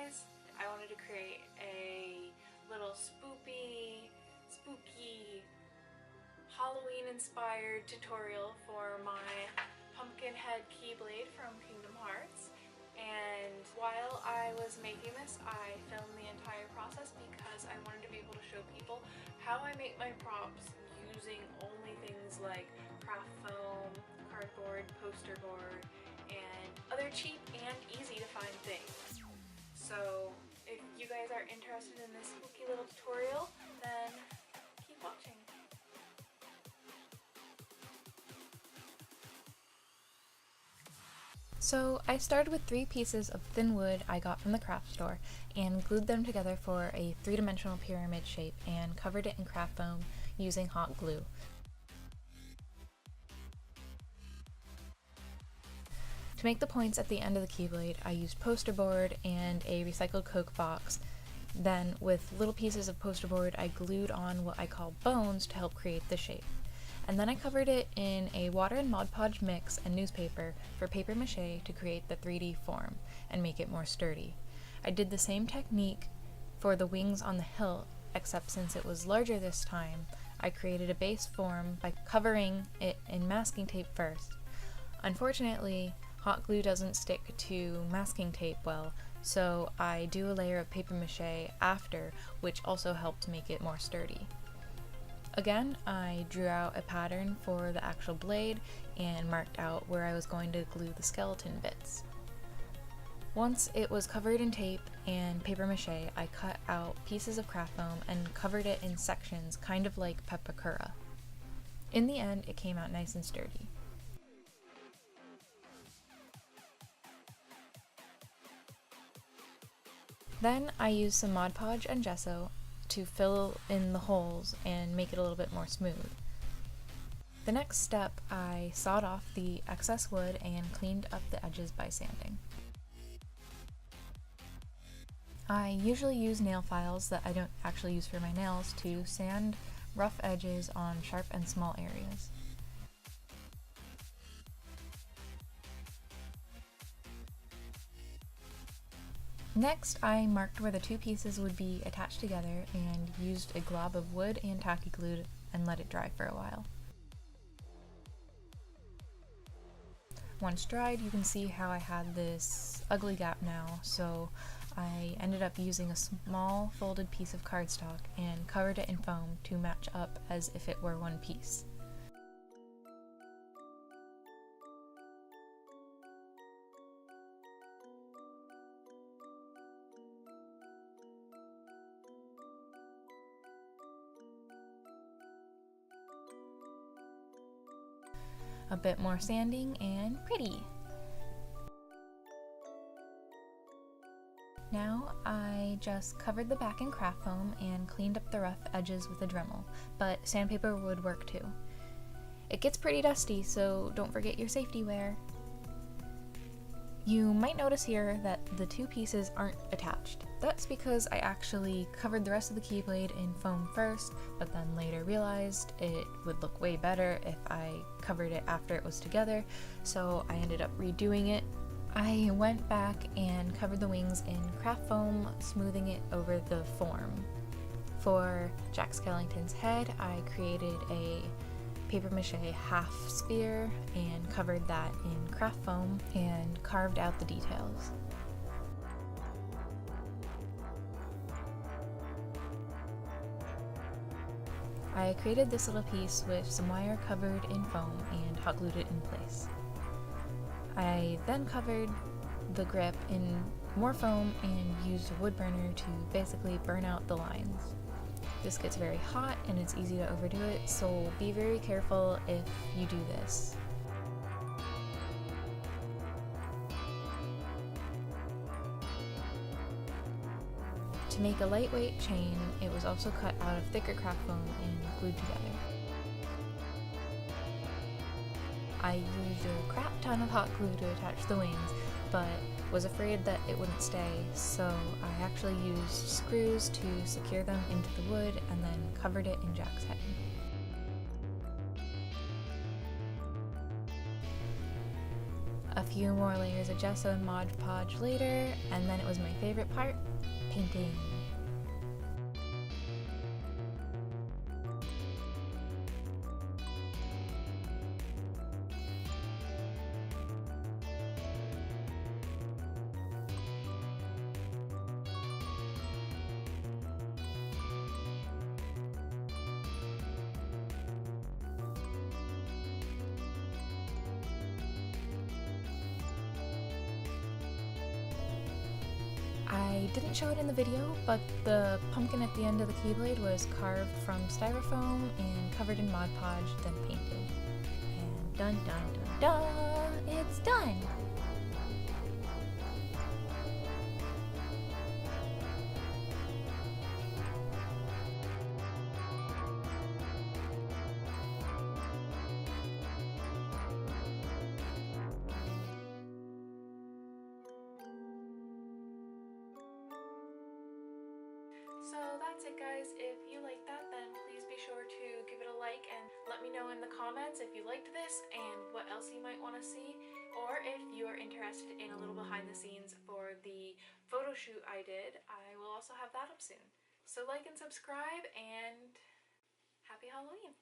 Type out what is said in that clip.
guys! I wanted to create a little spooky Halloween inspired tutorial for my Pumpkinhead Keyblade from Kingdom Hearts. And while I was making this, I filmed the entire process because I wanted to be able to show people how I make my props using only things like craft foam, cardboard, poster board, and other cheap and easy to find things. So if you guys are interested in this spooky little tutorial, then keep watching. So I started with 3 pieces of thin wood I got from the craft store and glued them together for a 3-dimensional pyramid shape and covered it in craft foam using hot glue. To make the points at the end of the Keyblade, I used poster board and a recycled Coke box. Then, with little pieces of poster board, I glued on what I call bones to help create the shape. And then I covered it in a water and Mod Podge mix and newspaper for paper mache to create the 3D form and make it more sturdy. I did the same technique for the wings on the hilt, except since it was larger this time, I created a base form by covering it in masking tape first. Unfortunately, hot glue doesn't stick to masking tape well, so I do a layer of paper mache after, which also helped make it more sturdy. Again, I drew out a pattern for the actual blade and marked out where I was going to glue the skeleton bits. Once it was covered in tape and paper mache, I cut out pieces of craft foam and covered it in sections, kind of like pepakura. In the end, it came out nice and sturdy. Then I used some Mod Podge and gesso to fill in the holes and make it a little bit more smooth. The next step, I sawed off the excess wood and cleaned up the edges by sanding. I usually use nail files that I don't actually use for my nails to sand rough edges on sharp and small areas. Next, I marked where the 2 pieces would be attached together and used a glob of wood and tacky glue and let it dry for a while. Once dried, you can see how I had this ugly gap now, so I ended up using a small folded piece of cardstock and covered it in foam to match up as if it were one piece. A bit more sanding and pretty! Now I just covered the back in craft foam and cleaned up the rough edges with a Dremel, but sandpaper would work too. It gets pretty dusty, so don't forget your safety wear. You might notice here that the 2 pieces aren't attached. That's because I actually covered the rest of the Keyblade in foam first, but then later realized it would look way better if I covered it after it was together, so I ended up redoing it. I went back and covered the wings in craft foam, smoothing it over the form. For Jack Skellington's head, I created a paper mache half sphere and covered that in craft foam and carved out the details. I created this little piece with some wire covered in foam and hot glued it in place. I then covered the grip in more foam and used a wood burner to basically burn out the lines. This gets very hot and it's easy to overdo it, so be very careful if you do this. To make a lightweight chain, it was also cut out of thicker craft foam and glued together. I used a crap ton of hot glue to attach the wings, but was afraid that it wouldn't stay, so I actually used screws to secure them into the wood and then covered it in Jack's head. A few more layers of gesso and Mod Podge later, and And then it was my favorite part, painting. I didn't show it in the video, but the pumpkin at the end of the Keyblade was carved from styrofoam and covered in Mod Podge, then painted. And dun dun dun dun, it's done! So that's it, guys. If you like that, then please be sure to give it a like and let me know in the comments if you liked this and what else you might want to see, or if you are interested in a little behind the scenes for the photo shoot I did. I will also have that up soon. So like and subscribe, and happy Halloween!